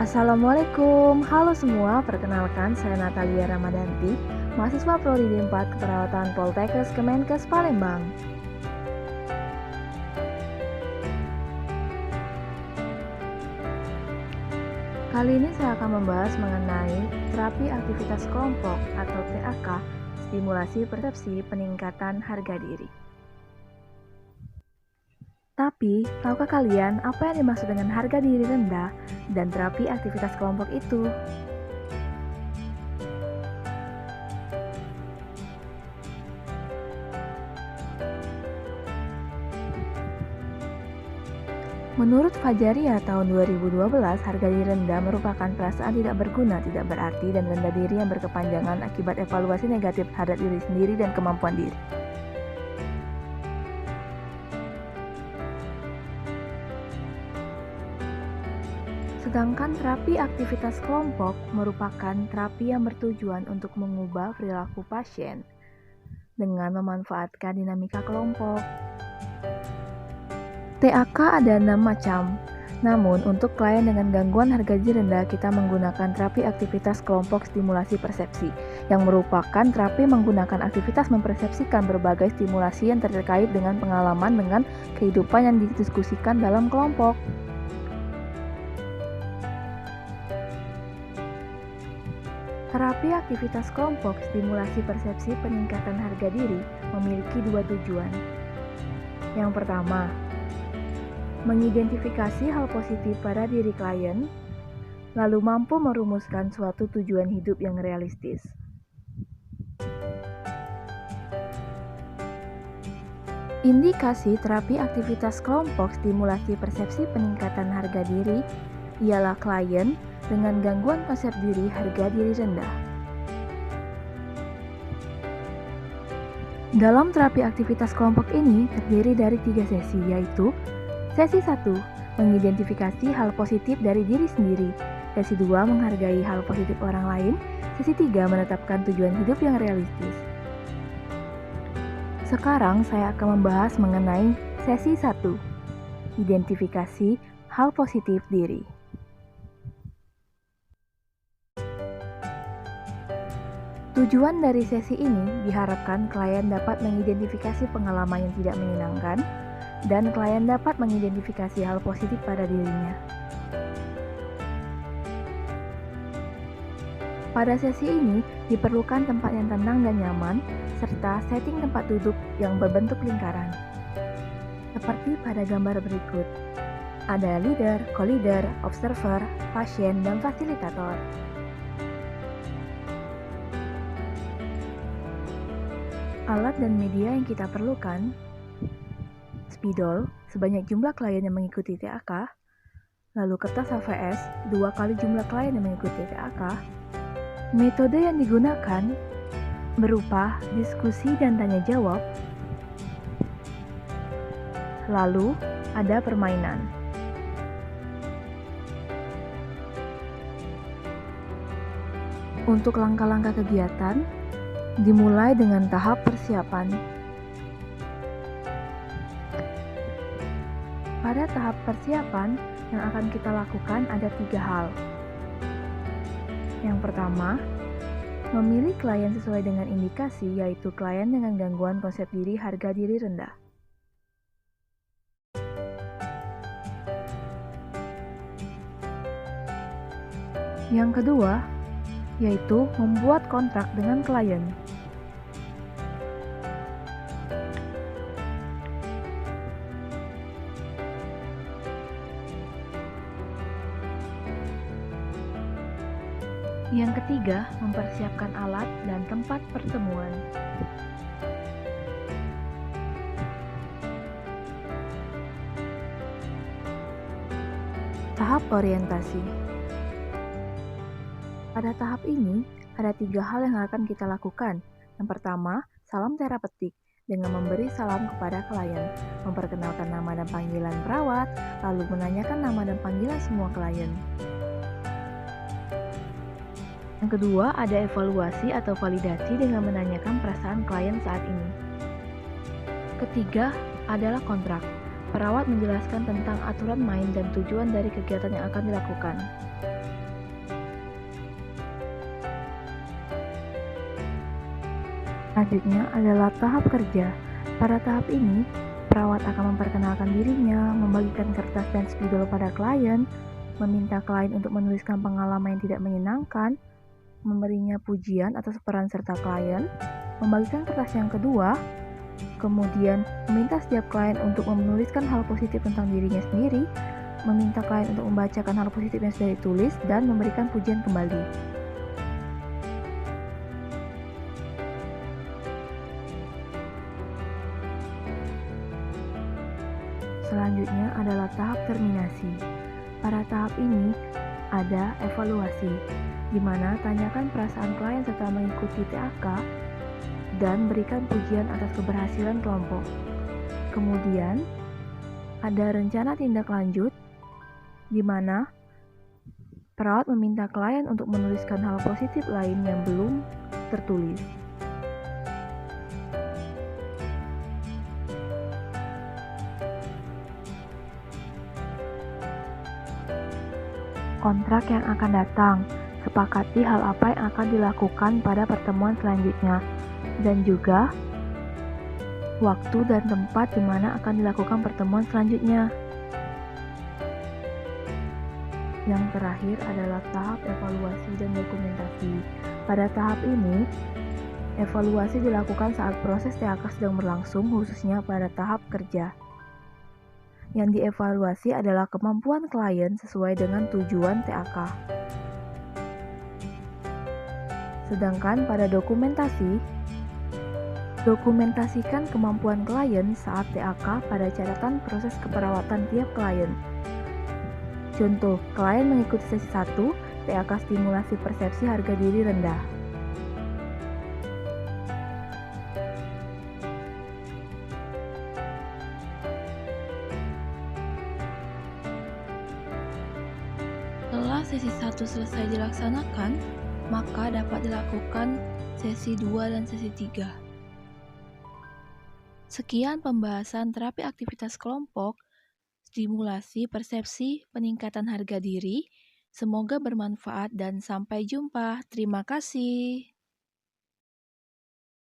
Assalamualaikum, halo semua, perkenalkan saya Natalia Ramadanti, mahasiswa Prodi 4 Keperawatan Poltekkes Kemenkes Palembang. Kali ini saya akan membahas mengenai terapi aktivitas kelompok atau TAK, stimulasi persepsi peningkatan harga diri. Tapi, tahukah kalian apa yang dimaksud dengan harga diri rendah dan terapi aktivitas kelompok itu? Menurut Fajaria tahun 2012, harga diri rendah merupakan perasaan tidak berguna, tidak berarti, dan rendah diri yang berkepanjangan akibat evaluasi negatif terhadap diri sendiri dan kemampuan diri. Sedangkan terapi aktivitas kelompok merupakan terapi yang bertujuan untuk mengubah perilaku pasien dengan memanfaatkan dinamika kelompok. TAK ada 6 macam, namun untuk klien dengan gangguan harga diri rendah kita menggunakan terapi aktivitas kelompok stimulasi persepsi, yang merupakan terapi menggunakan aktivitas mempersepsikan berbagai stimulasi yang terkait dengan pengalaman dengan kehidupan yang didiskusikan dalam kelompok. Terapi aktivitas kelompok stimulasi persepsi peningkatan harga diri memiliki 2 tujuan. Yang pertama, mengidentifikasi hal positif pada diri klien, lalu mampu merumuskan suatu tujuan hidup yang realistis. Indikasi terapi aktivitas kelompok stimulasi persepsi peningkatan harga diri ialah klien dengan gangguan konsep diri harga diri rendah. Dalam terapi aktivitas kelompok ini terdiri dari 3 sesi, yaitu sesi 1, mengidentifikasi hal positif dari diri sendiri. Sesi 2, menghargai hal positif orang lain. Sesi 3, menetapkan tujuan hidup yang realistis. Sekarang saya akan membahas mengenai sesi 1, identifikasi hal positif diri. Tujuan dari sesi ini diharapkan klien dapat mengidentifikasi pengalaman yang tidak menyenangkan dan klien dapat mengidentifikasi hal positif pada dirinya. Pada sesi ini diperlukan tempat yang tenang dan nyaman serta setting tempat duduk yang berbentuk lingkaran. Seperti pada gambar berikut. Ada leader, co-leader, observer, pasien, dan fasilitator. Alat dan media yang kita perlukan: spidol, sebanyak jumlah klien yang mengikuti TAK, lalu kertas HVS, 2 kali jumlah klien yang mengikuti TAK. Metode yang digunakan berupa diskusi dan tanya jawab, lalu ada permainan. Untuk langkah-langkah kegiatan, dimulai dengan tahap persiapan. Pada tahap persiapan, yang akan kita lakukan ada 3 hal. Yang pertama, memilih klien sesuai dengan indikasi, yaitu klien dengan gangguan konsep diri harga diri rendah. Yang kedua, yaitu membuat kontrak dengan klien. Yang ketiga, mempersiapkan alat dan tempat pertemuan. Tahap orientasi. Pada tahap ini, ada 3 hal yang akan kita lakukan. Yang pertama, salam terapeutik dengan memberi salam kepada klien, memperkenalkan nama dan panggilan perawat, lalu menanyakan nama dan panggilan semua klien. Yang kedua, ada evaluasi atau validasi dengan menanyakan perasaan klien saat ini. Ketiga, adalah kontrak. Perawat menjelaskan tentang aturan main dan tujuan dari kegiatan yang akan dilakukan. Selanjutnya adalah tahap kerja. Pada tahap ini, perawat akan memperkenalkan dirinya, membagikan kertas dan spidol pada klien, meminta klien untuk menuliskan pengalaman yang tidak menyenangkan, memberinya pujian atas peran serta klien, membagikan kertas yang kedua, kemudian meminta setiap klien untuk menuliskan hal positif tentang dirinya sendiri, meminta klien untuk membacakan hal positif yang sudah ditulis, dan memberikan pujian kembali. Selanjutnya adalah tahap terminasi. Pada tahap ini, ada evaluasi, di mana tanyakan perasaan klien setelah mengikuti TAK dan berikan pujian atas keberhasilan kelompok. Kemudian, ada rencana tindak lanjut, di mana perawat meminta klien untuk menuliskan hal positif lain yang belum tertulis. Kontrak yang akan datang, sepakati hal apa yang akan dilakukan pada pertemuan selanjutnya, dan juga waktu dan tempat di mana akan dilakukan pertemuan selanjutnya. Yang terakhir adalah tahap evaluasi dan dokumentasi. Pada tahap ini, evaluasi dilakukan saat proses TAK sedang berlangsung, khususnya pada tahap kerja. Yang dievaluasi adalah kemampuan klien sesuai dengan tujuan TAK. Sedangkan pada dokumentasi, dokumentasikan kemampuan klien saat TAK pada catatan proses keperawatan tiap klien. Contoh, klien mengikuti sesi 1, TAK stimulasi persepsi harga diri rendah. Setelah sesi 1 selesai dilaksanakan, maka dapat dilakukan sesi 2 dan sesi 3. Sekian pembahasan terapi aktivitas kelompok, stimulasi persepsi, peningkatan harga diri. Semoga bermanfaat dan sampai jumpa. Terima kasih.